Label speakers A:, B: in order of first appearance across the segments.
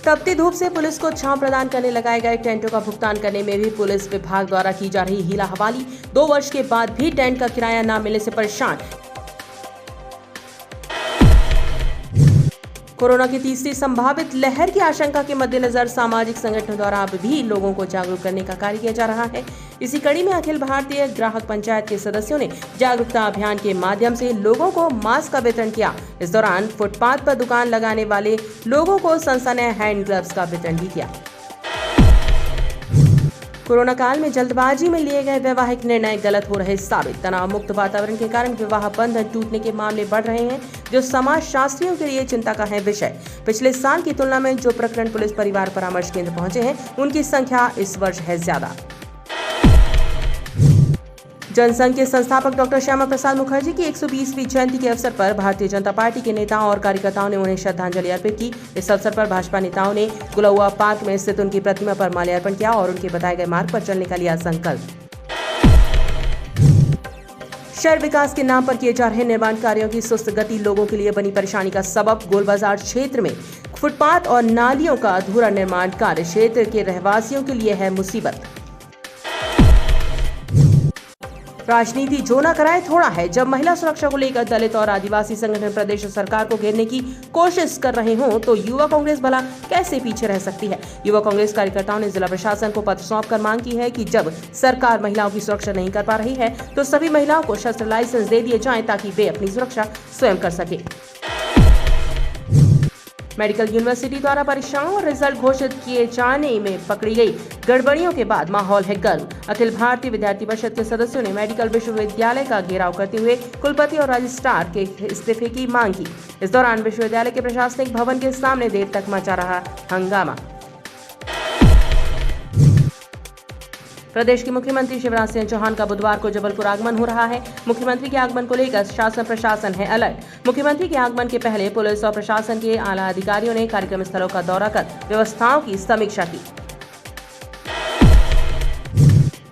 A: तपती धूप से पुलिस को छांव प्रदान करने लगाए गए टेंटों का भुगतान करने में भी पुलिस विभाग द्वारा की जा रही हीला हवाली। 2 वर्ष के बाद भी टेंट का किराया न मिलने से परेशान। कोरोना की तीसरी संभावित लहर की आशंका के मद्देनजर सामाजिक संगठनों द्वारा अब भी लोगों को जागरूक करने का कार्य किया जा रहा है। इसी कड़ी में अखिल भारतीय ग्राहक पंचायत के सदस्यों ने जागरूकता अभियान के माध्यम से लोगों को मास्क का वितरण किया। इस दौरान फुटपाथ पर दुकान लगाने वाले लोगों को संस्था ने हैंड ग्लव्स का वितरण भी किया। कोरोना काल में जल्दबाजी में लिए गए वैवाहिक निर्णय गलत हो रहे साबित। तनाव मुक्त वातावरण के कारण विवाह बंधन टूटने के मामले बढ़ रहे हैं, जो समाज शास्त्रियों के लिए चिंता का है विषय। पिछले साल की तुलना में जो प्रकरण पुलिस परिवार परामर्श केंद्र पहुंचे हैं, उनकी संख्या इस वर्ष है ज्यादा। जनसंघ के संस्थापक डॉक्टर श्यामा प्रसाद मुखर्जी की 120वीं जयंती के अवसर पर भारतीय जनता पार्टी के नेताओं और कार्यकर्ताओं ने उन्हें श्रद्धांजलि अर्पित की। इस अवसर पर भाजपा नेताओं ने गुलौआ पार्क में स्थित उनकी प्रतिमा पर माल्यार्पण किया और उनके बताए गए मार्ग पर चलने का लिया संकल्प। शहर विकास के नाम पर किए जा रहे निर्माण कार्यों की सुस्त गति लोगों के लिए बनी परेशानी का सबब। गोलबाजार क्षेत्र में फुटपाथ और नालियों का अधूरा निर्माण कार्य क्षेत्र के रहवासियों के लिए है मुसीबत। राजनीति जो न कराए थोड़ा है। जब महिला सुरक्षा को लेकर दलित और आदिवासी संगठन प्रदेश सरकार को घेरने की कोशिश कर रहे हों, तो युवा कांग्रेस भला कैसे पीछे रह सकती है। युवा कांग्रेस कार्यकर्ताओं ने जिला प्रशासन को पत्र सौंपकर मांग की है कि जब सरकार महिलाओं की सुरक्षा नहीं कर पा रही है, तो सभी महिलाओं को शस्त्र लाइसेंस दे दिए जाएं ताकि वे अपनी सुरक्षा स्वयं कर सके। मेडिकल यूनिवर्सिटी द्वारा परीक्षाओं और रिजल्ट घोषित किए जाने में पकड़ी गई गड़बड़ियों के बाद माहौल है गर्म। अखिल भारतीय विद्यार्थी परिषद के सदस्यों ने मेडिकल विश्वविद्यालय का घेराव करते हुए कुलपति और रजिस्ट्रार के इस्तीफे की मांग की। इस दौरान विश्वविद्यालय के प्रशासनिक भवन के सामने देर तक मचा रहा हंगामा। प्रदेश के मुख्यमंत्री शिवराज सिंह चौहान का बुधवार को जबलपुर आगमन हो रहा है। मुख्यमंत्री के आगमन को लेकर शासन प्रशासन है अलर्ट। मुख्यमंत्री के आगमन के पहले पुलिस और प्रशासन के आला अधिकारियों ने कार्यक्रम स्थलों का दौरा कर व्यवस्थाओं की समीक्षा की।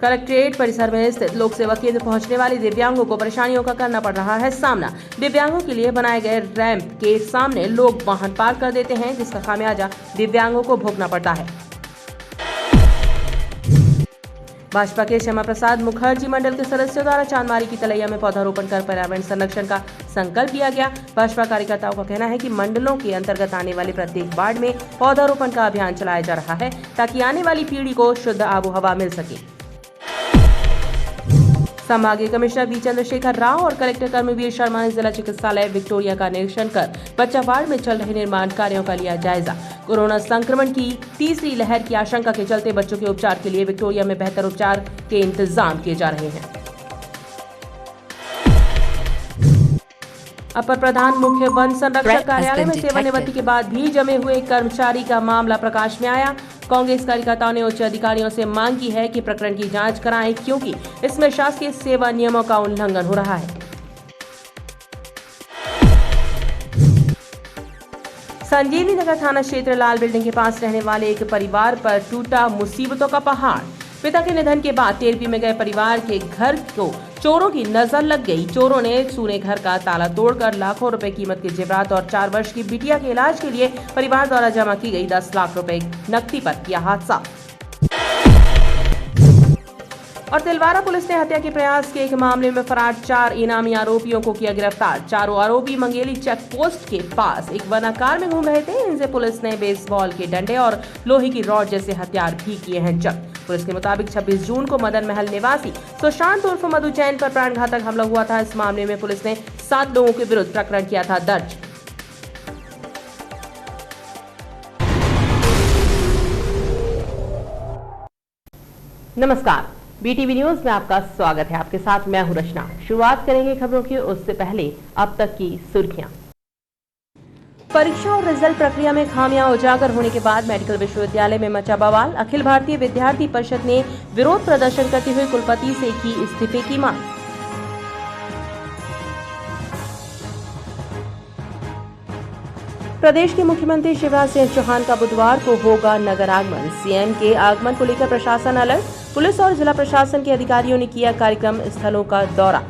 A: कलेक्ट्रेट परिसर में स्थित लोक सेवा केंद्र पहुंचने वाले दिव्यांगों को परेशानियों का करना पड़ रहा है सामना। दिव्यांगों के लिए बनाए गए रैंप के सामने लोग वाहन पार्क कर देते हैं, जिसका खामियाजा दिव्यांगों को भोगना पड़ता है। भाजपा के श्यामा प्रसाद मुखर्जी मंडल के सदस्यों द्वारा चांदमारी की तलैया में पौधारोपण कर पर्यावरण संरक्षण का संकल्प लिया गया। भाजपा कार्यकर्ताओं का कहना है कि मंडलों के अंतर्गत आने वाले प्रत्येक वार्ड में पौधारोपण का अभियान चलाया जा रहा है ताकि आने वाली पीढ़ी को शुद्ध आबोहवा मिल सके। संभागीय कमिश्नर बी चंद्रशेखर राव और कलेक्टर कर्मवीर शर्मा ने जिला चिकित्सालय विक्टोरिया का निरीक्षण कर बच्चा वार्ड में चल रहे निर्माण कार्यों का लिया जायजा। कोरोना संक्रमण की तीसरी लहर की आशंका के चलते बच्चों के उपचार के लिए विक्टोरिया में बेहतर उपचार के इंतजाम किए जा रहे हैं। अपर प्रधान मुख्य वन संरक्षक कार्यालय में सेवानिवृत्ति के बाद भी जमे हुए कर्मचारी का मामला प्रकाश में आया। कांग्रेस कार्यकर्ताओं ने उच्च अधिकारियों से मांग की है कि प्रकरण की जांच कराएं, क्योंकि इसमें शासकीय सेवा नियमों का उल्लंघन हो रहा है। संजीवनी नगर थाना क्षेत्र लाल बिल्डिंग के पास रहने वाले एक परिवार पर टूटा मुसीबतों का पहाड़। पिता के निधन के बाद तेरपी में गए परिवार के घर को चोरों की नजर लग गई। चोरों ने सूने घर का ताला तोड़कर लाखों रुपए कीमत के जेवरात और 4 वर्ष की बिटिया के इलाज के लिए परिवार द्वारा जमा की गई 10 लाख रुपए नकदी पर किया हादसा। और तिलवारा पुलिस ने हत्या के प्रयास के एक मामले में फरार 4 इनामी आरोपियों को किया गिरफ्तार। चारों आरोपी मंगेली चेक पोस्ट के पास एक वनाकार में घूम रहे थे। इनसे पुलिस ने बेसबॉल के डंडे और लोहे की रॉड जैसे हथियार भी किए हैं जब्त। पुलिस के मुताबिक 26 जून को मदन महल निवासी सुशांत उर्फ मधु जैन पर प्राणघातक हमला हुआ था। इस मामले में पुलिस ने 7 लोगों के विरुद्ध प्रकरण किया था दर्ज। नमस्कार, बीटीवी न्यूज में आपका स्वागत है। आपके साथ मैं हूं रचना। शुरुआत करेंगे खबरों की, उससे पहले अब तक की सुर्खियां। परीक्षा और रिजल्ट प्रक्रिया में खामियां उजागर होने के बाद मेडिकल विश्वविद्यालय में मचा बवाल। अखिल भारतीय विद्यार्थी परिषद ने विरोध प्रदर्शन करते हुए कुलपति से की इस्तीफे की मांग। प्रदेश के मुख्यमंत्री शिवराज सिंह चौहान का बुधवार को होगा नगर आगमन। सीएम के आगमन को लेकर प्रशासन अलर्ट। पुलिस और जिला प्रशासन के अधिकारियों ने किया कार्यक्रम स्थलों का दौरा।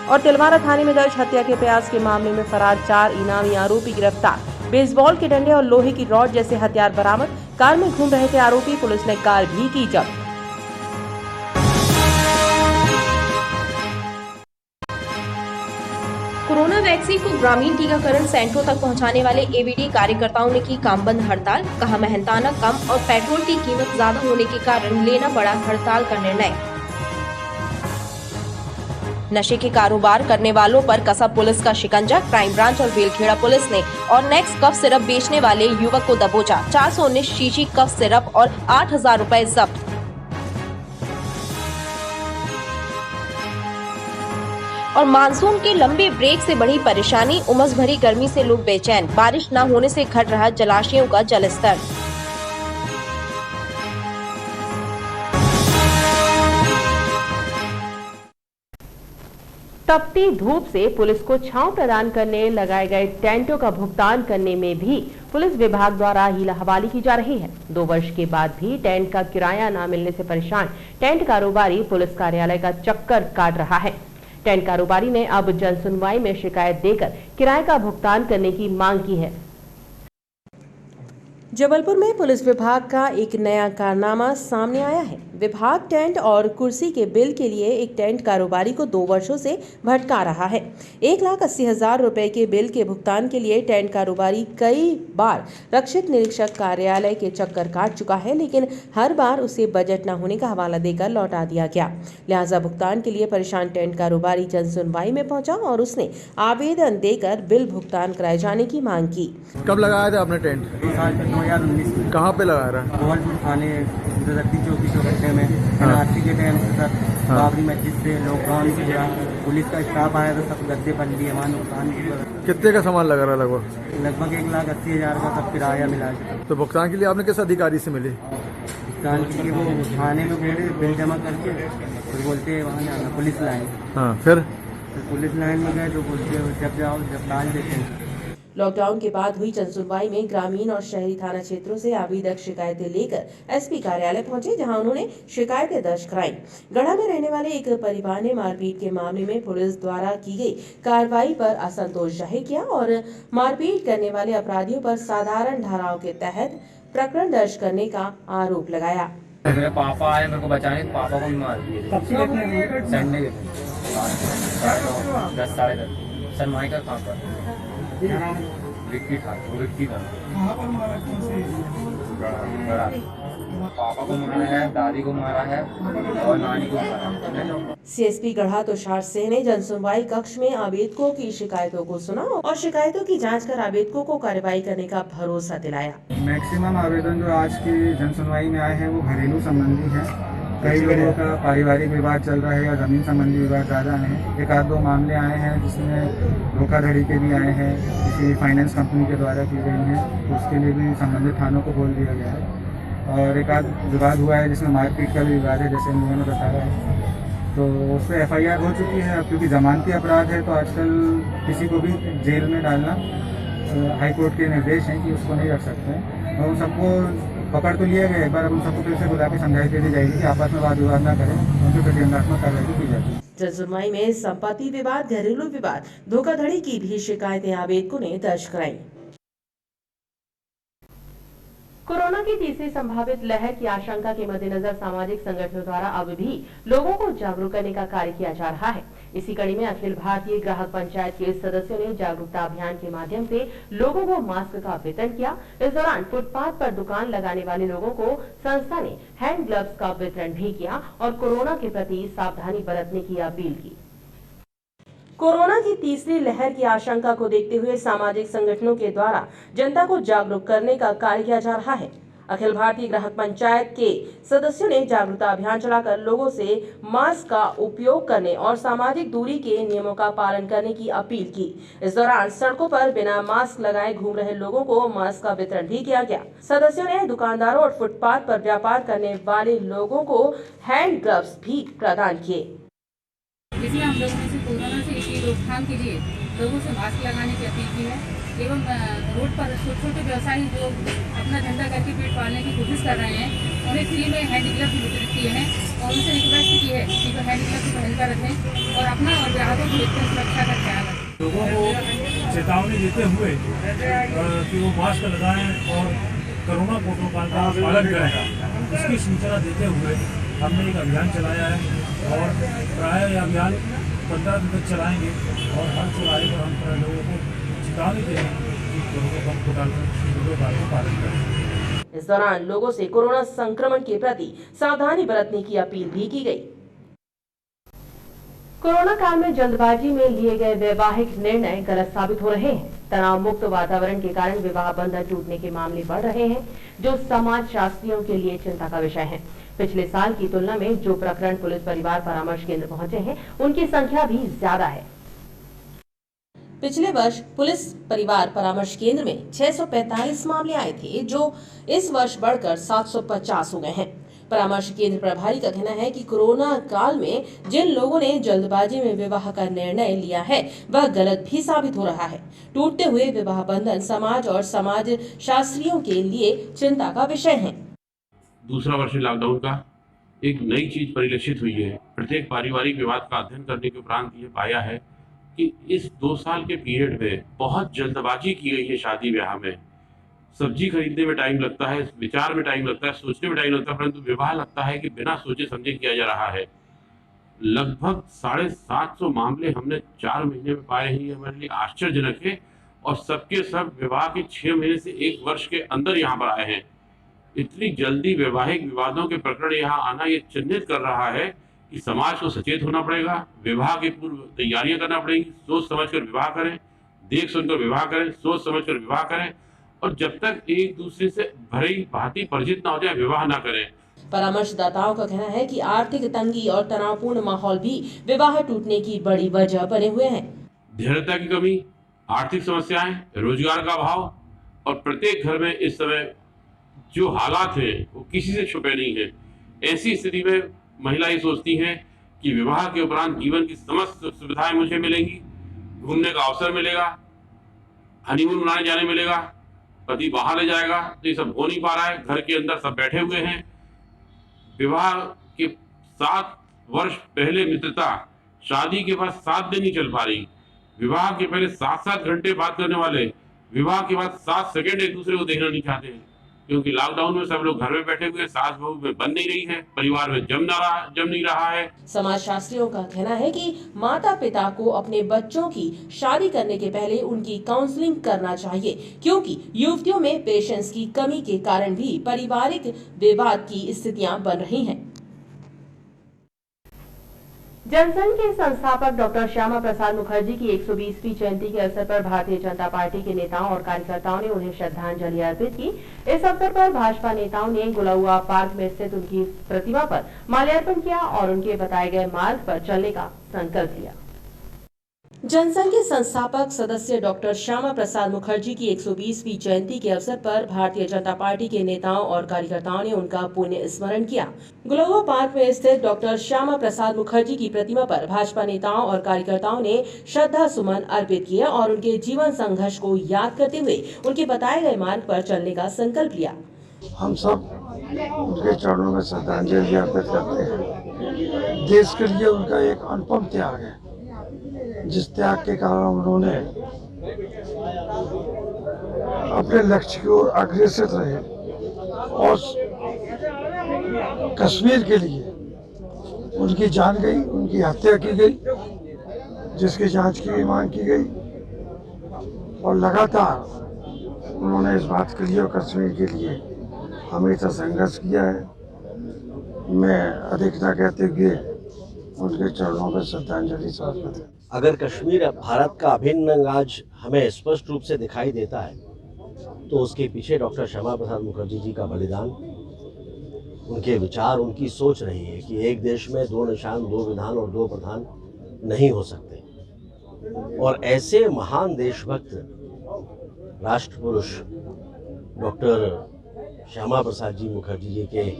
A: और तिलवारा थाने में दर्ज हत्या के प्रयास के मामले में फरार 4 इनामी आरोपी गिरफ्तार। बेसबॉल के डंडे और लोहे की रॉड जैसे हथियार बरामद। कार में घूम रहे थे आरोपी, पुलिस ने कार भी की जब्त।
B: कोरोना वैक्सीन को ग्रामीण टीकाकरण सेंटरों तक पहुंचाने वाले एबीडी कार्यकर्ताओं ने की कामबंद हड़ताल। कहा मेहनताना कम और पेट्रोल की कीमत ज्यादा होने के कारण लेना पड़ा हड़ताल का निर्णय। नशे के कारोबार करने वालों पर कसा पुलिस का शिकंजा। क्राइम ब्रांच और बेलखेड़ा पुलिस ने और नेक्स्ट कफ सिरप बेचने वाले युवक को दबोचा। 419 शीशी कफ सिरप और 8,000 रुपए जब्त। और मानसून के लंबे ब्रेक से बढ़ी परेशानी। उमस भरी गर्मी से लोग बेचैन। बारिश न होने से घट रहा जलाशयों का जलस्तर।
A: तपती धूप से पुलिस को छांव प्रदान करने लगाए गए टेंटों का भुगतान करने में भी पुलिस विभाग द्वारा हीला हवाली की जा रही है। 2 वर्ष के बाद भी टेंट का किराया न मिलने से परेशान टेंट कारोबारी पुलिस कार्यालय का चक्कर काट रहा है। टेंट कारोबारी ने अब जनसुनवाई में शिकायत देकर किराए का भुगतान करने की मांग की है। जबलपुर में पुलिस विभाग का एक नया कारनामा सामने आया है। विभाग टेंट और कुर्सी के बिल के लिए एक टेंट कारोबारी को 2 वर्षों से भटका रहा है। 1,80,000 रुपए के बिल के भुगतान के लिए टेंट कारोबारी कई बार रक्षित निरीक्षक कार्यालय के चक्कर काट चुका है, लेकिन हर बार उसे बजट न होने का हवाला देकर लौटा दिया गया। लिहाजा भुगतान के लिए परेशान टेंट कारोबारी जनसुनवाई में पहुंचा और उसने आवेदन देकर बिल भुगतान कराए जाने की मांग की।
C: कब लगाया था आपने टेंट?
D: 2019
C: कहाँ पे लगा रहा है?
D: गोवलपुर थाने चौकी चौकट्टे में एनआरसी के टाइम से सर बाबरी मस्जिद से लॉकडाउन किया। पुलिस का स्टाफ आया तो सब गद्दे पल लिए, वहाँ नुकसान किया।
C: कितने का सामान लगा रहा लगभग?
D: 1,80,000 का सब किराया मिला।
C: तो भुगतान के लिए आपने किस अधिकारी से मिले?
D: भुगतान के लिए वो थाने में बोले बिल जमा करके, फिर बोलते हैं वहाँ जाना पुलिस लाइन।
C: हाँ, फिर
D: पुलिस लाइन में गए तो बोलते जब जाओ जब डाल देते हैं।
A: लॉकडाउन के बाद हुई जनसुनवाई में ग्रामीण और शहरी थाना क्षेत्रों से आवेदक शिकायतें लेकर एसपी कार्यालय पहुंचे, जहां उन्होंने शिकायतें दर्ज कराई। गढ़ा में रहने वाले एक परिवार ने मारपीट के मामले में पुलिस द्वारा की गई कार्रवाई पर असंतोष जाहिर किया और मारपीट करने वाले अपराधियों पर साधारण धाराओं के तहत प्रकरण दर्ज करने का आरोप लगाया।
E: मेरे पापा आए मेरे को बचाने, पापा को भी मार दिए। संडे के 10 साढ़े 10 सनमाई का काम पर विक्की था। पापा को मारा है, दादी को मारा है और नानी को मारा है।
A: सीएसपी गढ़ा तुषार सिंह ने जनसुनवाई कक्ष में आवेदकों की शिकायतों को सुना और शिकायतों की जांच कर आवेदकों को कार्रवाई करने का भरोसा दिलाया।
F: मैक्सिमम आवेदन जो आज की जनसुनवाई में आए हैं वो घरेलू संबंधी हैं। कई लोगों का पारिवारिक विवाद चल रहा है या जमीन संबंधी विवाद ज़्यादा हैं। 1-2 मामले आए हैं जिसमें धोखाधड़ी के भी आए हैं, किसी फाइनेंस कंपनी के द्वारा की गई हैं, तो उसके लिए भी संबंधित थानों को बोल दिया गया है। और 1-आध विवाद हुआ है जिसमें मारपीट का भी विवाद है, जैसे उन्होंने बताया है, तो उस पर FIR हो चुकी है। अब क्योंकि जमानती अपराध है तो आजकल किसी को भी जेल में डालना हाईकोर्ट के निर्देश हैं कि उसको नहीं रख सकते हैं। और उन सबको पकड़ तो लिया गया, एक बार अब उन सबको फिर से बुला के समझाई दे दी जाएगी कि आपस में वाद विवाद न करें, उनके प्रति दंडात्मक कार्रवाई की जाएगी।
A: जनसुनवाई में संपत्ति विवाद, घरेलू विवाद, धोखाधड़ी की भी शिकायतें आवेदकों ने दर्ज कराई। कोरोना की तीसरी संभावित लहर की आशंका के मद्देनजर सामाजिक संगठनों द्वारा अब भी लोगों को जागरूक करने का कार्य किया जा रहा है। इसी कड़ी में अखिल भारतीय ग्राहक पंचायत के सदस्यों ने जागरूकता अभियान के माध्यम से लोगों को मास्क का वितरण किया। इस दौरान फुटपाथ पर दुकान लगाने वाले लोगों को संस्था ने हैंड ग्लव्स का वितरण भी किया और कोरोना के प्रति सावधानी बरतने की अपील की। कोरोना की तीसरी लहर की आशंका को देखते हुए सामाजिक संगठनों के द्वारा जनता को जागरूक करने का कार्य किया जा रहा है। अखिल भारतीय ग्राहक पंचायत के सदस्यों ने जागरूकता अभियान चलाकर लोगों से मास्क का उपयोग करने और सामाजिक दूरी के नियमों का पालन करने की अपील की। इस दौरान सड़कों पर बिना मास्क लगाए घूम रहे लोगों को मास्क का वितरण भी किया गया। सदस्यों ने दुकानदारों और फुटपाथ पर व्यापार करने वाले लोगों को हैंड ग्लव्स भी प्रदान किए।
G: इसमें हम लोगों ने कोरोना से रोकथाम के लिए लोगों से मास्क लगाने की अपील की है एवं रोड पर छोटे छोटे व्यवसायी जो अपना धंधा करके पेट पालने की कोशिश कर रहे हैं उन्हें फ्री में हैंड ग्लव्स वितरित किए हैं और उनसे रिक्वेस्ट की है कि वो हैंड ग्लव्स पहनकर रखें और अपना और ग्राहकों की सुरक्षा का ख्याल रखें।
H: लोगों को चेतावनी देते हुए कि वो मास्क लगाएं और कोरोना प्रोटोकॉल का पालन करें, इसकी सूचना देते हुए हमने एक अभियान चलाया है और प्राय यह अभियान 15 दिन तक चलाएंगे और हर चौराहे पर हम लोगों को चेतावनी देंगे कि कोरोना प्रोटोकॉल का पालन करें।
A: इस दौरान लोगों से कोरोना संक्रमण के प्रति सावधानी बरतने की अपील भी की गई। कोरोना काल में जल्दबाजी में लिए गए वैवाहिक निर्णय गलत साबित हो रहे हैं। तनाव मुक्त वातावरण के कारण विवाह बंधन टूटने के मामले बढ़ रहे हैं, जो समाज शास्त्रियों के लिए चिंता का विषय है। पिछले साल की तुलना में जो प्रकरण पुलिस परिवार परामर्श केंद्र पहुंचे हैं, उनकी संख्या भी ज्यादा है। पिछले वर्ष पुलिस परिवार परामर्श केंद्र में 645 मामले आए थे, जो इस वर्ष बढ़कर 750 हो गए हैं। परामर्श केंद्र प्रभारी का कहना है कि कोरोना काल में जिन लोगों ने जल्दबाजी में विवाह का निर्णय लिया है, वह गलत भी साबित हो रहा है। टूटते हुए विवाह बंधन समाज और समाज शास्त्रियों के लिए चिंता का विषय है।
I: दूसरा वर्ष लॉकडाउन का एक नई चीज परिलक्षित हुई है। प्रत्येक पारिवारिक विवाद का अध्ययन करने के उपरांत ये पाया है कि इस 2 साल के पीरियड में बहुत जल्दबाजी की गई है। शादी ब्याह में सब्जी खरीदने में टाइम लगता है, विचार में टाइम लगता है, सोचने में टाइम लगता है, परंतु विवाह लगता है कि बिना सोचे समझे किया जा रहा है। लगभग 750 मामले हमने 4 महीने में पाए हैं। ये हमारे लिए आश्चर्यजनक है और सबके सब विवाह के 6 महीने से 1 वर्ष के अंदर यहाँ पर आए हैं। इतनी जल्दी वैवाहिक विवादों के प्रकरण यहाँ आना ये चिन्हित कर रहा है कि समाज को सचेत होना पड़ेगा, विवाह की पूर्व तैयारियां करना पड़ेगी, सोच समझकर विवाह करें, देख सुनकर विवाह करें, सोच समझकर विवाह करें और जब तक एक दूसरे से भली भांति परिचित न हो जाए विवाह न करें।
A: परामर्शदाताओं का कहना है कि आर्थिक तंगी और तनावपूर्ण माहौल भी विवाह टूटने की बड़ी वजह बने हुए हैं।
I: धैर्यता की कमी, आर्थिक समस्याएं, रोजगार का अभाव और प्रत्येक घर में इस समय जो हालात हैं वो किसी से छुपे नहीं है। ऐसी स्थिति में महिला ये सोचती है कि विवाह के उपरांत जीवन की समस्त सुविधाएं मुझे मिलेंगी, घूमने का अवसर मिलेगा, हनीमून मनाने जाने मिलेगा, पति बाहर ले जाएगा। तो ये सब हो नहीं पा रहा है। घर के अंदर सब बैठे हुए हैं। विवाह के 7 वर्ष पहले मित्रता शादी के बाद 7 दिन नहीं चल पा रही। विवाह के पहले 7-7 घंटे बात करने वाले विवाह के बाद 7 सेकंड एक दूसरे को देखना नहीं चाहते हैं, क्योंकि लॉकडाउन में सब लोग घर में बैठे हुए, सास बहू में बन नहीं रही है, परिवार में जम नहीं रहा है।
A: समाज शास्त्रियों का कहना है कि माता पिता को अपने बच्चों की शादी करने के पहले उनकी काउंसलिंग करना चाहिए, क्योंकि युवतियों में पेशेंस की कमी के कारण भी पारिवारिक विवाद की स्थितियां बन रही हैं। जनसंघ के संस्थापक डॉक्टर श्यामा प्रसाद मुखर्जी की 120वीं जयंती के अवसर पर भारतीय जनता पार्टी के नेताओं और कार्यकर्ताओं ने उन्हें श्रद्धांजलि अर्पित की। इस अवसर पर भाजपा नेताओं ने गुलाउआ पार्क में स्थित उनकी प्रतिमा पर माल्यार्पण किया और उनके बताए गए मार्ग पर चलने का संकल्प लिया। जनसंघ के संस्थापक सदस्य डॉक्टर श्यामा प्रसाद मुखर्जी की 120वीं जयंती के अवसर पर भारतीय जनता पार्टी के नेताओं और कार्यकर्ताओं ने उनका पुण्य स्मरण किया। गुलाउआ पार्क में स्थित डॉक्टर श्यामा प्रसाद मुखर्जी की प्रतिमा पर भाजपा नेताओं और कार्यकर्ताओं ने श्रद्धा सुमन अर्पित किए और उनके जीवन संघर्ष को याद करते हुए उनके बताए गए मार्ग पर चलने का संकल्प लिया।
J: हम सब उनके चरणों में श्रद्धांजलि अर्पित करते हैं। देश के लिए उनका एक अनुपम त्याग है, जिस त्याग के कारण उन्होंने अपने लक्ष्य की ओर अग्रसर रहे और कश्मीर के लिए उनकी जान गई, उनकी हत्या की गई, जिसकी जांच की मांग की गई और लगातार उन्होंने इस बात के लिए और कश्मीर के लिए हमेशा संघर्ष किया है। मैं अधिक न कहते हुए उनके चरणों में श्रद्धांजलि समर्पित है।
K: अगर कश्मीर भारत का अभिन्न अंग आज हमें स्पष्ट रूप से दिखाई देता है, तो उसके पीछे डॉक्टर श्यामा प्रसाद मुखर्जी जी का बलिदान, उनके विचार, उनकी सोच रही है कि एक देश में 2 निशान, 2 विधान और 2 प्रधान नहीं हो सकते। और ऐसे महान देशभक्त राष्ट्र पुरुष डॉक्टर श्यामा प्रसाद जी मुखर्जी जी के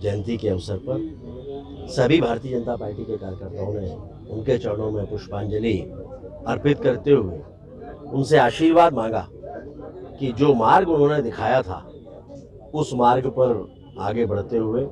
K: जयंती के अवसर पर सभी भारतीय जनता पार्टी के कार्यकर्ताओं ने उनके चरणों में पुष्पांजलि अर्पित करते हुए उनसे आशीर्वाद मांगा कि जो मार्ग उन्होंने दिखाया था, उस मार्ग पर आगे बढ़ते हुए,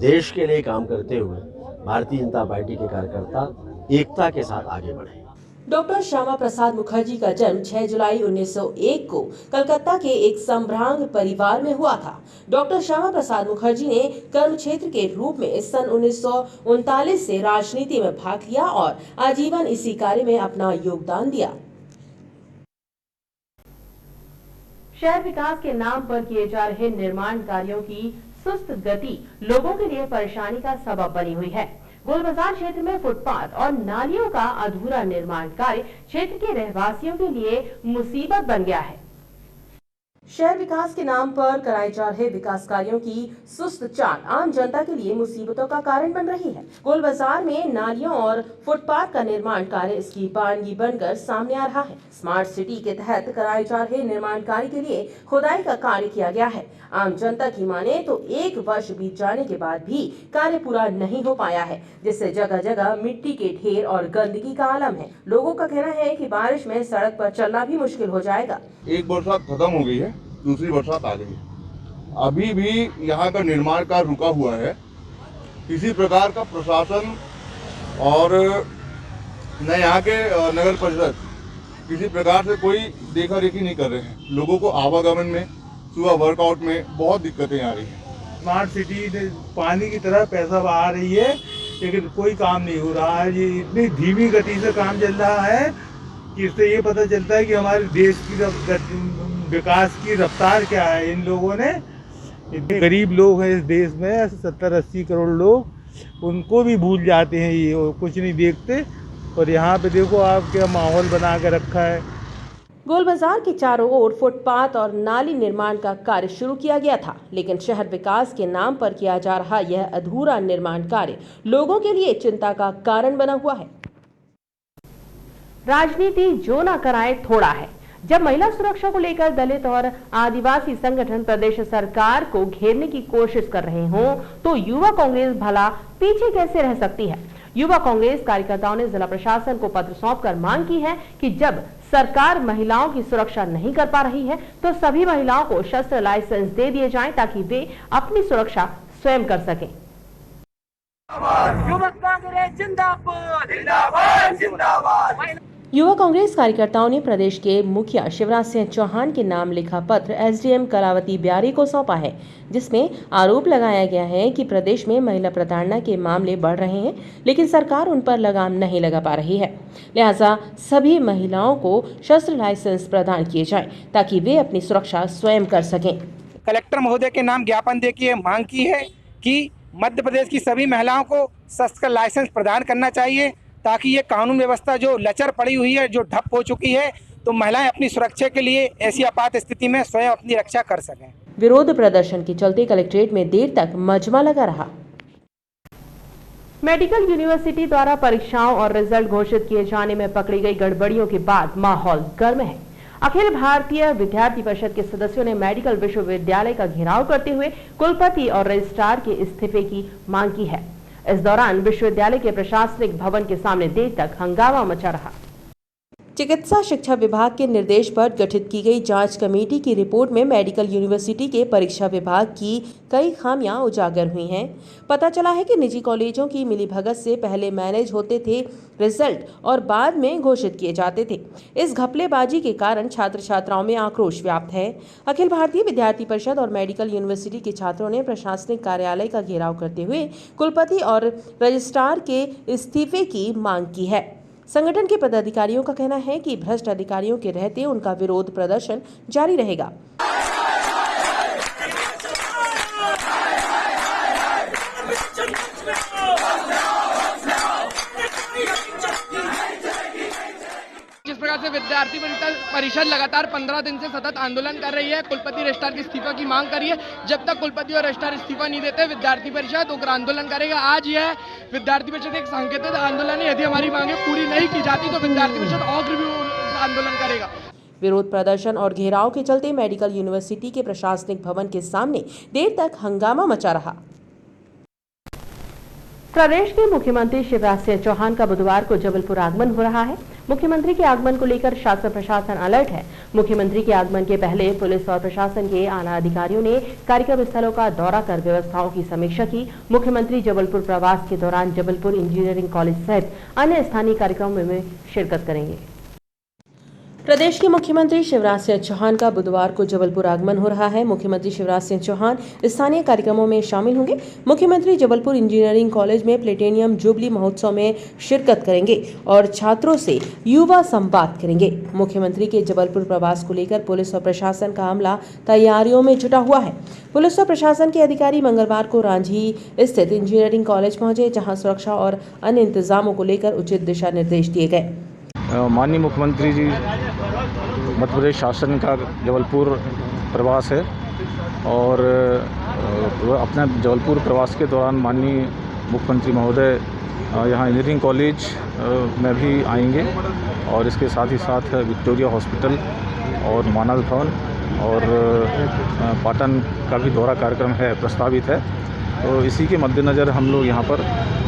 K: देश के लिए काम करते हुए भारतीय जनता पार्टी के कार्यकर्ता एकता के साथ आगे बढ़े।
A: डॉक्टर श्यामा प्रसाद मुखर्जी का जन्म 6 जुलाई 1901 को कलकत्ता के एक संभ्रांत परिवार में हुआ था। डॉक्टर श्यामा प्रसाद मुखर्जी ने कर्म क्षेत्र के रूप में सन 1939 से राजनीति में भाग लिया और आजीवन इसी कार्य में अपना योगदान दिया। शहर विकास के नाम पर किए जा रहे निर्माण कार्यों की सुस्त गति लोगों के लिए परेशानी का सबब बनी हुई है। गोल बाजार क्षेत्र में फुटपाथ और नालियों का अधूरा निर्माण कार्य क्षेत्र के रहवासियों के लिए मुसीबत बन गया है। शहर विकास के नाम पर कराए जा रहे विकास कार्यों की सुस्त चाल आम जनता के लिए मुसीबतों का कारण बन रही है। गोल बाजार में नालियों और फुटपाथ का निर्माण कार्य इसकी बानगी बनकर सामने आ रहा है। स्मार्ट सिटी के तहत कराए जा रहे निर्माण कार्य के लिए खुदाई का कार्य किया गया है। आम जनता की माने तो 1 वर्ष बीत जाने के बाद भी कार्य पूरा नहीं हो पाया है, जिससे जगह जगह मिट्टी के ढेर और गंदगी का आलम है। लोगों का कहना है कि बारिश में सड़क पर चलना भी मुश्किल हो जाएगा।
L: एक बरसात खत्म हो गई है, दूसरी बरसात आ गई है। अभी भी यहाँ का निर्माण कार्य रुका हुआ है। किसी प्रकार का प्रशासन और न यहाँ के नगर परिषद किसी प्रकार से कोई देखा रेखी नहीं कर रहे हैं। लोगों को आवागमन में, सुबह वर्कआउट में बहुत दिक्कतें आ रही हैं।
M: स्मार्ट सिटी पानी की तरह पैसा बहा रही है, लेकिन कोई काम नहीं हो रहा है। ये इतनी धीमी गति से काम चल रहा है कि इससे ये पता चलता है कि हमारे देश की विकास की रफ्तार क्या है। इन लोगों ने, इतने गरीब लोग हैं इस देश में, 70-80 करोड़ लोग, उनको भी भूल जाते हैं, ये कुछ नहीं देखते। और यहाँ पे देखो आप क्या माहौल बना के रखा है।
A: गोल बाजार के चारों ओर फुटपाथ और नाली निर्माण का कार्य शुरू किया गया था, लेकिन शहर विकास के नाम पर किया जा रहा यह अधूरा निर्माण कार्य लोगों के लिए चिंता का कारण बना हुआ है। राजनीति जो न कराए थोड़ा है। जब महिला सुरक्षा को लेकर दलित और आदिवासी संगठन प्रदेश सरकार को घेरने की कोशिश कर रहे हों, तो युवा कांग्रेस भला पीछे कैसे रह सकती है। युवा कांग्रेस कार्यकर्ताओं ने जिला प्रशासन को पत्र सौंपकर मांग की है कि जब सरकार महिलाओं की सुरक्षा नहीं कर पा रही है, तो सभी महिलाओं को शस्त्र लाइसेंस दे दिए जाएं, ताकि वे अपनी सुरक्षा स्वयं कर सकें। युवा कांग्रेस कार्यकर्ताओं ने प्रदेश के मुखिया शिवराज सिंह चौहान के नाम लिखा पत्र एसडीएम कलावती ब्यारी को सौंपा है, जिसमें आरोप लगाया गया है कि प्रदेश में महिला प्रताड़ना के मामले बढ़ रहे हैं, लेकिन सरकार उन पर लगाम नहीं लगा पा रही है। लिहाजा सभी महिलाओं को शस्त्र लाइसेंस प्रदान किए जाएं, ताकि वे अपनी सुरक्षा स्वयं कर सकें।
N: कलेक्टर महोदय के नाम ज्ञापन देकर मांग की है कि मध्य प्रदेश की सभी महिलाओं को शस्त्र लाइसेंस प्रदान करना चाहिए, ताकि ये कानून व्यवस्था जो लचर पड़ी हुई है, जो ठप हो चुकी है, तो महिलाएं अपनी सुरक्षा के लिए ऐसी आपात स्थिति में स्वयं अपनी रक्षा कर सकें।
A: विरोध प्रदर्शन के चलते कलेक्ट्रेट में देर तक मजमा लगा रहा। मेडिकल यूनिवर्सिटी द्वारा परीक्षाओं और रिजल्ट घोषित किए जाने में पकड़ी गई गड़बड़ियों के बाद माहौल गर्म है। अखिल भारतीय विद्यार्थी परिषद के सदस्यों ने मेडिकल विश्वविद्यालय का घेराव करते हुए कुलपति और रजिस्ट्रार के इस्तीफे की मांग की है। इस दौरान विश्वविद्यालय के प्रशासनिक भवन के सामने देर तक हंगामा मचा रहा। चिकित्सा शिक्षा विभाग के निर्देश पर गठित की गई जांच कमेटी की रिपोर्ट में मेडिकल यूनिवर्सिटी के परीक्षा विभाग की कई खामियां उजागर हुई हैं। पता चला है कि निजी कॉलेजों की मिलीभगत से पहले मैनेज होते थे रिजल्ट और बाद में घोषित किए जाते थे। इस घपलेबाजी के कारण छात्र छात्राओं में आक्रोश व्याप्त है। अखिल भारतीय विद्यार्थी परिषद और मेडिकल यूनिवर्सिटी के छात्रों ने प्रशासनिक कार्यालय का घेराव करते हुए कुलपति और रजिस्ट्रार के इस्तीफे की मांग की है। संगठन के पदाधिकारियों का कहना है कि भ्रष्ट अधिकारियों के रहते उनका विरोध प्रदर्शन जारी रहेगा।
O: जिस प्रकार से विद्यार्थी परिषद लगातार 15 दिन से सतत आंदोलन कर रही है, कुलपति रजिस्ट्रार के इस्तीफा की मांग कर रही है, जब तक कुलपति और रजिस्ट्रार इस्तीफा नहीं देते विद्यार्थी परिषद उग्र आंदोलन करेगा। आज यह विद्यार्थी परिषद एक सांकेतिक आंदोलन है। यदि हमारी मांगे पूरी नहीं की जाती तो विद्यार्थी परिषद और भी आंदोलन करेगा।
A: विरोध प्रदर्शन और घेराव के चलते मेडिकल यूनिवर्सिटी के प्रशासनिक भवन के सामने देर तक हंगामा मचा रहा। प्रदेश के मुख्यमंत्री शिवराज सिंह चौहान का बुधवार को जबलपुर आगमन हो रहा है। मुख्यमंत्री के आगमन को लेकर शासन प्रशासन अलर्ट है। मुख्यमंत्री के आगमन के पहले पुलिस और प्रशासन के आला अधिकारियों ने कार्यक्रम स्थलों का दौरा कर व्यवस्थाओं की समीक्षा की। मुख्यमंत्री जबलपुर प्रवास के दौरान जबलपुर इंजीनियरिंग कॉलेज सहित अन्य स्थानीय कार्यक्रमों में शिरकत करेंगे। प्रदेश के मुख्यमंत्री शिवराज सिंह चौहान का बुधवार को जबलपुर आगमन हो रहा है। मुख्यमंत्री शिवराज सिंह चौहान स्थानीय कार्यक्रमों में शामिल होंगे। मुख्यमंत्री जबलपुर इंजीनियरिंग कॉलेज में प्लेटिनियम जुबली महोत्सव में शिरकत करेंगे और छात्रों से युवा संवाद करेंगे। मुख्यमंत्री के जबलपुर प्रवास को लेकर पुलिस और प्रशासन का अमला तैयारियों में जुटा हुआ है। पुलिस और प्रशासन के अधिकारी मंगलवार को रांझी स्थित इंजीनियरिंग कॉलेज पहुंचे, जहां सुरक्षा और अन्य इंतजामों को लेकर उचित दिशा निर्देश दिए गए।
P: माननीय मुख्यमंत्री जी मध्य प्रदेश शासन का जबलपुर प्रवास है और अपने जबलपुर प्रवास के दौरान माननीय मुख्यमंत्री महोदय यहाँ इंजीनियरिंग कॉलेज में भी आएंगे और इसके साथ ही साथ विक्टोरिया हॉस्पिटल और मानस भवन और पाटन का भी दौरा कार्यक्रम है, प्रस्तावित है। तो इसी के मद्देनज़र हम लोग यहाँ पर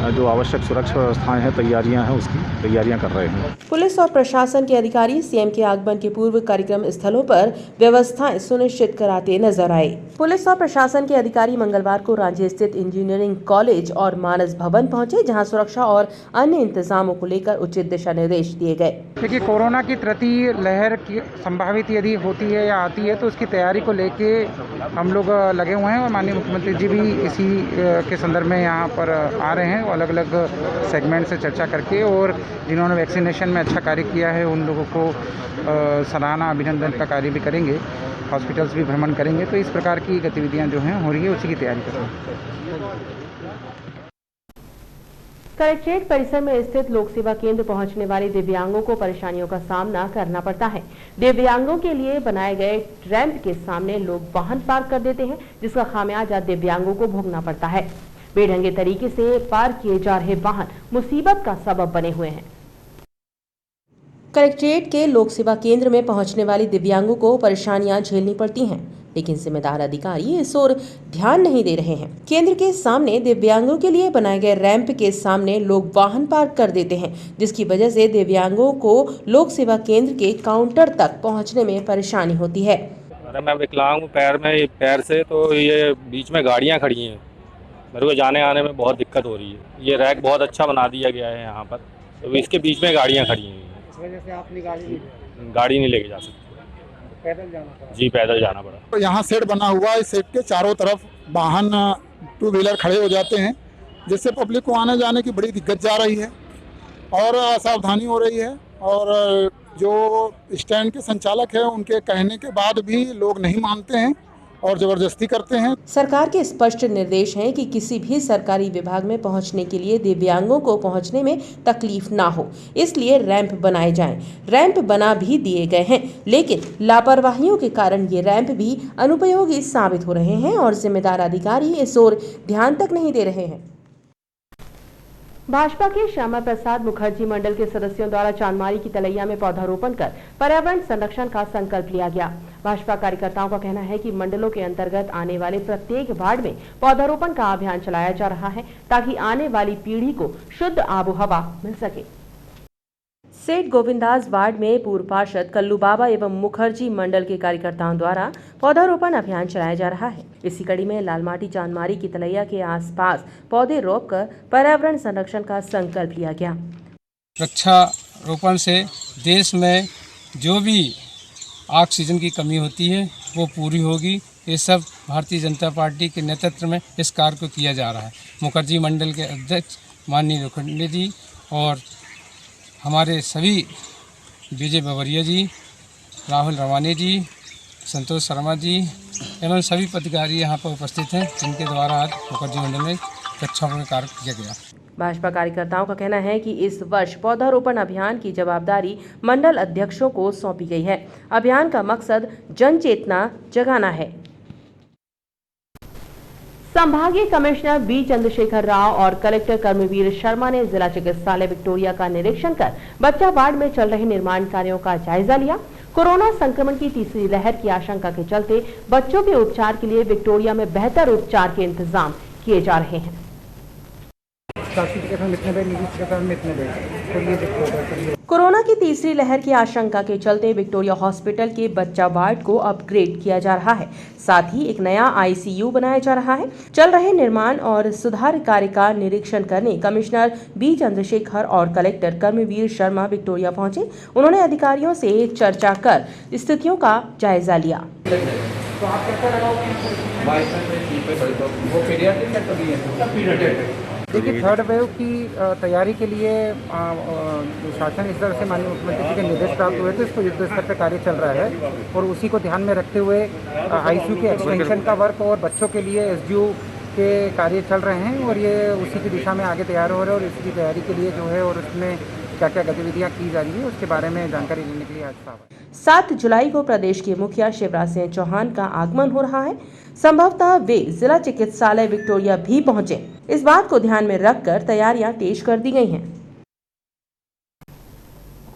P: जो आवश्यक सुरक्षा व्यवस्थाएं हैं, तैयारियां हैं, उसकी तैयारियां कर रहे हैं।
A: पुलिस और प्रशासन के अधिकारी सीएम के आगमन के पूर्व कार्यक्रम स्थलों पर व्यवस्थाएं सुनिश्चित कराते नजर आए। पुलिस और प्रशासन के अधिकारी मंगलवार को रांची स्थित इंजीनियरिंग कॉलेज और मानस भवन पहुंचे, जहां सुरक्षा और अन्य इंतजामों को लेकर उचित दिशा निर्देश दिए गए।
N: देखिए, कोरोना की तृतीय लहर की संभावित यदि होती है या आती है तो उसकी तैयारी को लेके हम लोग लगे हुए हैं और माननीय मुख्यमंत्री जी भी इसी के संदर्भ में यहाँ पर आ रहे हैं। अलग अलग सेगमेंट से चर्चा करके और जिन्होंने वैक्सीनेशन में अच्छा कार्य किया है उन लोगों को सराहना अभिनंदन का कार्य भी करेंगे। हॉस्पिटल्स भी भ्रमण करेंगे। तो इस प्रकार की गतिविधियां जो हैं हो रही है, उसी की तैयारी कर रहे हैं।
A: कलेक्ट्रेट परिसर में स्थित लोक सेवा केंद्र पहुंचने वाले दिव्यांगों को परेशानियों का सामना करना पड़ता है। दिव्यांगों के लिए बनाए गए रैंप के सामने लोग वाहन पार्क कर देते हैं, जिसका खामियाजा दिव्यांगों को भोगना पड़ता है। बेढंगे तरीके से पार्क किए जा रहे वाहन मुसीबत का सबब बने हुए हैं। कलेक्ट्रेट के लोक सेवा केंद्र में पहुंचने वाली दिव्यांगों को परेशानियां झेलनी पड़ती हैं, लेकिन जिम्मेदार अधिकारी इस ओर ध्यान नहीं दे रहे हैं। केंद्र के सामने दिव्यांगों के लिए बनाए गए रैंप के सामने लोग वाहन पार्क कर देते हैं, जिसकी वजह से दिव्यांगों को लोक सेवा केंद्र के काउंटर तक पहुंचने में परेशानी होती है।
Q: अरे मैं विकलांग हूँ पैर से, तो ये बीच में गाड़ियाँ खड़ी हैं, मेरे को जाने आने में बहुत दिक्कत हो रही है। ये रैक बहुत अच्छा बना दिया गया है यहाँ पर, तो इसके बीच में गाड़ियाँ खड़ी हैं, इस वजह से आप गाड़ी नहीं लेके जा सकते, पैदल जाना पड़ा। जी, पैदल जाना पड़ा।
R: तो यहाँ शेड बना हुआ है, शेड के चारों तरफ वाहन टू व्हीलर खड़े हो जाते हैं, जिससे पब्लिक को आने जाने की बड़ी दिक्कत जा रही है और असावधानी हो रही है। और जो स्टैंड के संचालक हैं उनके कहने के बाद भी लोग नहीं मानते हैं और जबरदस्ती करते हैं।
A: सरकार के स्पष्ट निर्देश हैं कि किसी भी सरकारी विभाग में पहुंचने के लिए दिव्यांगों को पहुंचने में तकलीफ ना हो, इसलिए रैंप बनाए जाएं। रैंप बना भी दिए गए हैं, लेकिन लापरवाहियों के कारण ये रैंप भी अनुपयोगी साबित हो रहे हैं और जिम्मेदार अधिकारी इस ओर ध्यान तक नहीं दे रहे हैं। भाजपा के श्यामा प्रसाद मुखर्जी मंडल के सदस्यों द्वारा चांदमारी की तलैया में पौधारोपण कर पर्यावरण संरक्षण का संकल्प लिया गया। भाजपा कार्यकर्ताओं का कहना है कि मंडलों के अंतर्गत आने वाले प्रत्येक वार्ड में पौधारोपण का अभियान चलाया जा रहा है, ताकि आने वाली पीढ़ी को शुद्ध आबो हवा मिल सके। सेठ गोविंदास वार्ड में पूर्व पार्षद कल्लू बाबा एवं मुखर्जी मंडल के कार्यकर्ताओं द्वारा पौधारोपण अभियान चलाया जा रहा है। इसी कड़ी में लालमाटी चांदमारी की तलैया के आसपास पौधे रोपकर पर्यावरण संरक्षण का संकल्प लिया गया।
S: वृक्षारोपण से देश में जो भी ऑक्सीजन की कमी होती है वो पूरी होगी। ये सब भारतीय जनता पार्टी के नेतृत्व में इस कार्य को किया जा रहा है। मुखर्जी मंडल के अध्यक्ष माननीय लोखंडे जी और हमारे सभी विजय बबरिया जी, राहुल रवानी जी, संतोष शर्मा जी एवं सभी पदाधिकारी यहाँ पर उपस्थित हैं, जिनके द्वारा आज मुखर्जी मंडल में वृक्षारोपण कार्य किया गया।
A: भाजपा कार्यकर्ताओं का कहना है कि इस वर्ष पौधारोपण अभियान की जवाबदारी मंडल अध्यक्षों को सौंपी गई है। अभियान का मकसद जन चेतना जगाना है। संभागीय कमिश्नर बी चंद्रशेखर राव और कलेक्टर कर्मवीर शर्मा ने जिला चिकित्सालय विक्टोरिया का निरीक्षण कर बच्चा वार्ड में चल रहे निर्माण कार्यों का जायजा लिया। कोरोना संक्रमण की तीसरी लहर की आशंका के चलते बच्चों के उपचार के लिए विक्टोरिया में बेहतर उपचार के इंतजाम किए जा रहे हैं।
T: साक्षी चिकित्सा में इतने बेड, निजी चिकित्सा में इतने बेड, तो ये दिक्कत है।
A: कोरोना की तीसरी लहर की आशंका के चलते विक्टोरिया हॉस्पिटल के बच्चा वार्ड को अपग्रेड किया जा रहा है। साथ ही एक नया आईसीयू बनाया जा रहा है। चल रहे निर्माण और सुधार कार्य का निरीक्षण करने कमिश्नर बी चंद्रशेखर और कलेक्टर कर्मवीर शर्मा विक्टोरिया पहुंचे। उन्होंने अधिकारियों से चर्चा कर स्थितियों का जायजा लिया।
T: तो आप कैसा लगाओ देखिए, थर्ड वेव की तैयारी के लिए शासन स्तर से माननीय मुख्यमंत्री जी के निर्देश प्राप्त हुए थे। इसको युद्ध स्तर पर कार्य चल रहा है और उसी को ध्यान में रखते हुए आईसीयू के एक्सटेंशन का वर्क और बच्चों के लिए एसडीयू के कार्य चल रहे हैं और ये उसी की दिशा में आगे तैयार हो रहे हैं और इसकी तैयारी के लिए जो है और उसमें क्या क्या गतिविधियां की जा रही है उसके बारे में जानकारी लेने के लिए आज साहब
A: 7 जुलाई को प्रदेश के मुखिया शिवराज सिंह चौहान का आगमन हो रहा है। संभवतः वे जिला चिकित्सालय विक्टोरिया भी पहुंचे। इस बात को ध्यान में रखकर तैयारियां तेज कर दी गई हैं।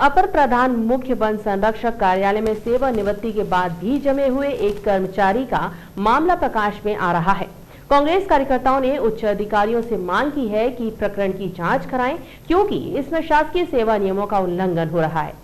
A: अपर प्रधान मुख्य वन संरक्षक कार्यालय में सेवानिवृत्ति के बाद भी जमे हुए एक कर्मचारी का मामला प्रकाश में आ रहा है। कांग्रेस कार्यकर्ताओं ने उच्च अधिकारियों से मांग की है कि प्रकरण की जांच कराएं, क्योंकि इसमें शासकीय सेवा नियमों का उल्लंघन हो रहा है।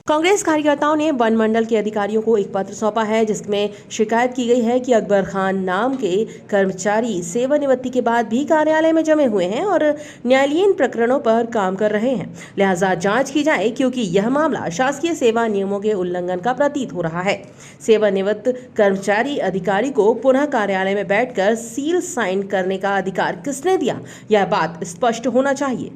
A: कांग्रेस कार्यकर्ताओं ने वन मंडल के अधिकारियों को एक पत्र सौंपा है, जिसमें शिकायत की गई है कि अकबर खान नाम के कर्मचारी सेवानिवृत्ति के बाद भी कार्यालय में जमे हुए हैं और न्यायालयीन प्रकरणों पर काम कर रहे हैं। लिहाजा जांच की जाए, क्योंकि यह मामला शासकीय सेवा नियमों के उल्लंघन का प्रतीत हो रहा है। सेवानिवृत्त कर्मचारी अधिकारी को पुनः कार्यालय में बैठकर सील साइन करने का अधिकार किसने दिया, यह बात स्पष्ट होना चाहिए।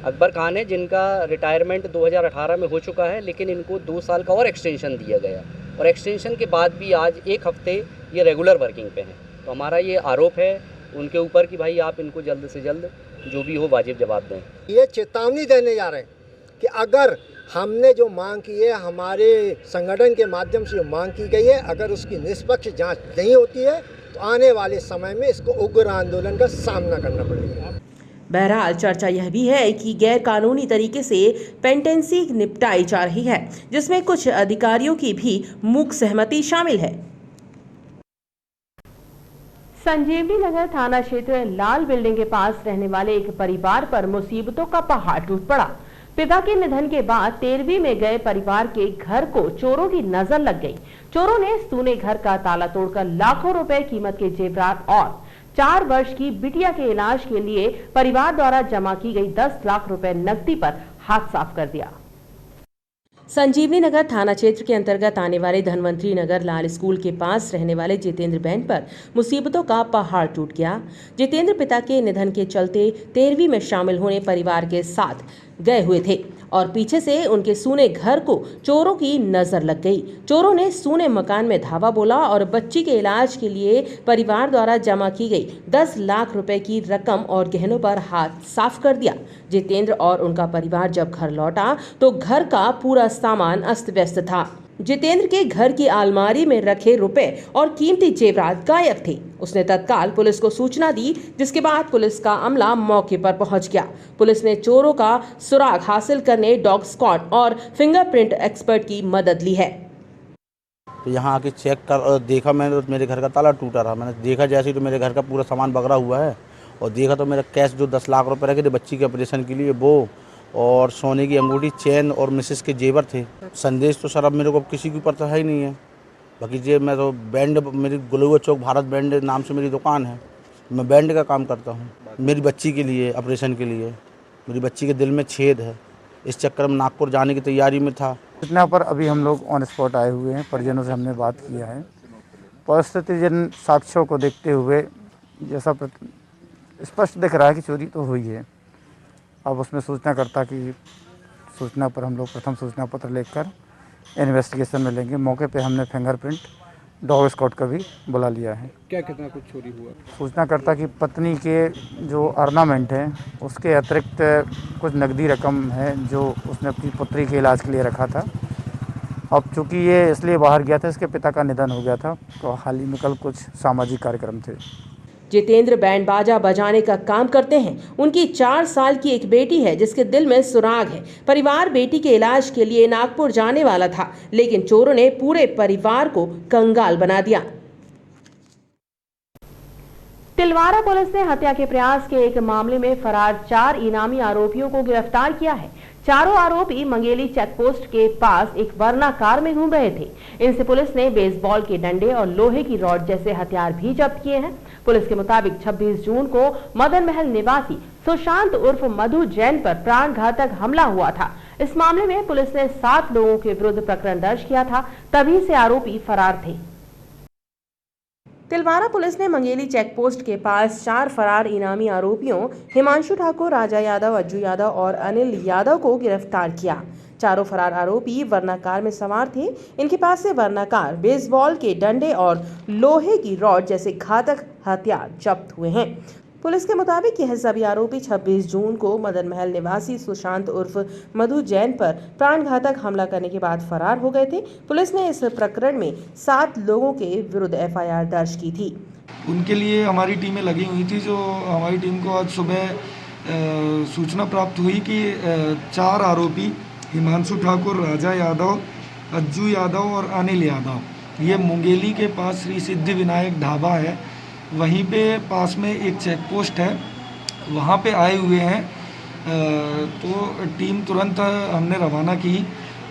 U: अकबर खान है, जिनका रिटायरमेंट 2018 में हो चुका है, लेकिन इनको 2 साल का और एक्सटेंशन दिया गया और एक्सटेंशन के बाद भी आज 1 हफ्ते ये रेगुलर वर्किंग पे हैं। तो हमारा ये आरोप है उनके ऊपर कि भाई आप इनको जल्द से जल्द जो भी हो वाजिब जवाब दें।
V: ये चेतावनी देने जा रहे हैं कि अगर हमने जो मांग की है, हमारे संगठन के माध्यम से जो मांग की गई है, अगर उसकी निष्पक्ष जाँच नहीं होती है तो आने वाले समय में इसको उग्र आंदोलन का सामना करना पड़ेगा।
A: बहरहाल चर्चा यह भी है कि गैर कानूनी तरीके से पेंटेंसी निपटाई जा रही है, जिसमें कुछ अधिकारियों की भी मूक सहमति शामिल है। संजीवनी नगर थाना क्षेत्र लाल बिल्डिंग के पास रहने वाले एक परिवार पर मुसीबतों का पहाड़ टूट पड़ा। पिता के निधन के बाद 13वीं में गए परिवार के घर को चोरों की नजर लग गई। चोरों ने सूने घर का ताला तोड़कर लाखों रुपए कीमत के जेवरात और 4 वर्ष की बिटिया के इलाज के लिए परिवार द्वारा जमा की गई 10 लाख रुपए नकदी पर हाथ साफ कर दिया। संजीवनी नगर थाना क्षेत्र के अंतर्गत आने वाले धनवंतरी नगर लाल स्कूल के पास रहने वाले जितेंद्र बहन पर मुसीबतों का पहाड़ टूट गया। जितेंद्र पिता के निधन के चलते 13वीं में शामिल होने परिवार के साथ गए हुए थे और पीछे से उनके सूने घर को चोरों की नजर लग गई। चोरों ने सूने मकान में धावा बोला और बच्ची के इलाज के लिए परिवार द्वारा जमा की गई 10 लाख रुपए की रकम और गहनों पर हाथ साफ कर दिया। जितेंद्र और उनका परिवार जब घर लौटा तो घर का पूरा सामान अस्त व्यस्त था। जितेंद्र के घर की अलमारी में रखे रुपए और कीमती जेवरात गायब थे। उसने तत्काल पुलिस को सूचना दी, जिसके बाद पुलिस का अमला मौके पर पहुंच गया। पुलिस ने चोरों का सुराग हासिल करने डॉग स्क्वाड और फिंगरप्रिंट एक्सपर्ट की मदद ली है।
W: तो यहाँ आके चेक कर देखा मैंने तो मेरे घर का ताला टूटा रहा। मैंने देखा जैसे ही तो मेरे घर का पूरा सामान बगड़ा हुआ है और देखा तो मेरा कैश जो 10 लाख रुपए रखे थे बच्ची के ऑपरेशन के लिए वो और सोने की अंगूठी, चेन और मिसेस के जेवर थे। संदेश तो सर अब मेरे को किसी के ऊपर तो है ही नहीं है। बाकी जे मैं तो बैंड, मेरी गुलुआ चौक भारत बैंड नाम से मेरी दुकान है, मैं बैंड का काम करता हूँ। मेरी बच्ची के लिए ऑपरेशन के लिए, मेरी बच्ची के दिल में छेद है, इस चक्कर में नागपुर जाने की तैयारी में था।
T: इतना पर अभी हम लोग ऑन स्पॉट आए हुए हैं, परिजनों से हमने बात किया है। परिस्थिति जिन साक्ष्यों को देखते हुए जैसा स्पष्ट दिख रहा है कि चोरी तो हुई है। अब उसमें सूचनाकर्ता की सूचना पर हम लोग प्रथम सूचना पत्र लेकर इन्वेस्टिगेशन में लेंगे। मौके पे हमने फिंगरप्रिंट डॉग स्क्वाड का भी बुला लिया है।
X: क्या कितना कुछ चोरी हुआ?
T: सूचनाकर्ता की पत्नी के जो ऑर्नामेंट हैं उसके अतिरिक्त कुछ नकदी रकम है जो उसने अपनी पुत्री के इलाज के लिए रखा था। अब चूँकि ये इसलिए बाहर गया था, इसके पिता का निधन हो गया था, तो हाल ही में कल कुछ सामाजिक कार्यक्रम थे।
A: जितेंद्र बैंड बाजा बजाने का काम करते हैं। उनकी 4 साल की एक बेटी है जिसके दिल में सुराग है। परिवार बेटी के इलाज के लिए नागपुर जाने वाला था, लेकिन चोरों ने पूरे परिवार को कंगाल बना दिया। तिलवारा पुलिस ने हत्या के प्रयास के एक मामले में फरार 4 इनामी आरोपियों को गिरफ्तार किया है। चारों आरोपी मंगेली चेकपोस्ट के पास एक वर्ना कार में घूम रहे थे। इनसे पुलिस ने बेसबॉल के डंडे और लोहे की रॉड जैसे हथियार भी जब्त किए हैं। पुलिस के मुताबिक 26 जून को मदन महल निवासी सुशांत उर्फ मधु जैन पर प्राणघातक हमला हुआ था। इस मामले में पुलिस ने 7 लोगों के विरुद्ध प्रकरण दर्ज किया था, तभी से आरोपी फरार थे। तिलवारा पुलिस ने मंगेली चेकपोस्ट के पास 4 फरार इनामी आरोपियों हिमांशु ठाकुर, राजा यादव, अज्जू यादव और अनिल यादव को गिरफ्तार किया। चारों फरार आरोपी वर्नाकार में सवार थे। इनके पास से वर्नाकार, बेसबॉल के डंडे और लोहे की रॉड जैसे घातक हथियार जब्त हुए हैं। पुलिस के मुताबिक यह सभी आरोपी 26 जून को मदन महल निवासी सुशांत उर्फ मधु जैन पर प्राणघातक हमला करने के बाद फरार हो गए थे। पुलिस ने इस प्रकरण में 7 लोगों के विरुद्ध FIR दर्ज की थी।
J: उनके लिए हमारी टीमें लगी हुई थी। जो हमारी टीम को आज सुबह सूचना प्राप्त हुई कि 4 आरोपी हिमांशु ठाकुर, राजा यादव, अज्जू यादव और अनिल यादव, ये मुंगेली के पास श्री सिद्धि विनायक ढाबा है, वहीं पे पास में एक चेक पोस्ट है, वहाँ पे आए हुए हैं। तो टीम तुरंत हमने रवाना की,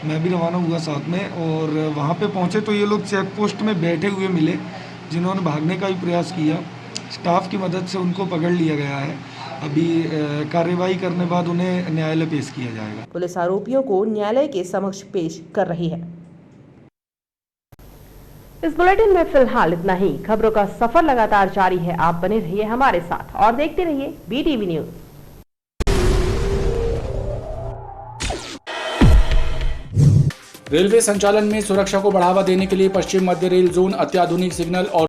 J: मैं भी रवाना हुआ साथ में, और वहाँ पे पहुँचे तो ये लोग चेक पोस्ट में बैठे हुए मिले, जिन्होंने भागने का भी प्रयास किया। स्टाफ की मदद से उनको पकड़ लिया गया है। अभी कार्रवाई करने बाद उन्हें न्यायालय पेश किया जाएगा।
A: पुलिस आरोपियों को न्यायालय के समक्ष पेश कर रही है। इस बुलेटिन में फिलहाल इतना ही। खबरों का सफर लगातार जारी है। आप बने रहिए हमारे साथ और देखते रहिए BTV न्यूज।
B: रेलवे संचालन में सुरक्षा को बढ़ावा देने के लिए पश्चिम मध्य रेल जोन अत्याधुनिक सिग्नल और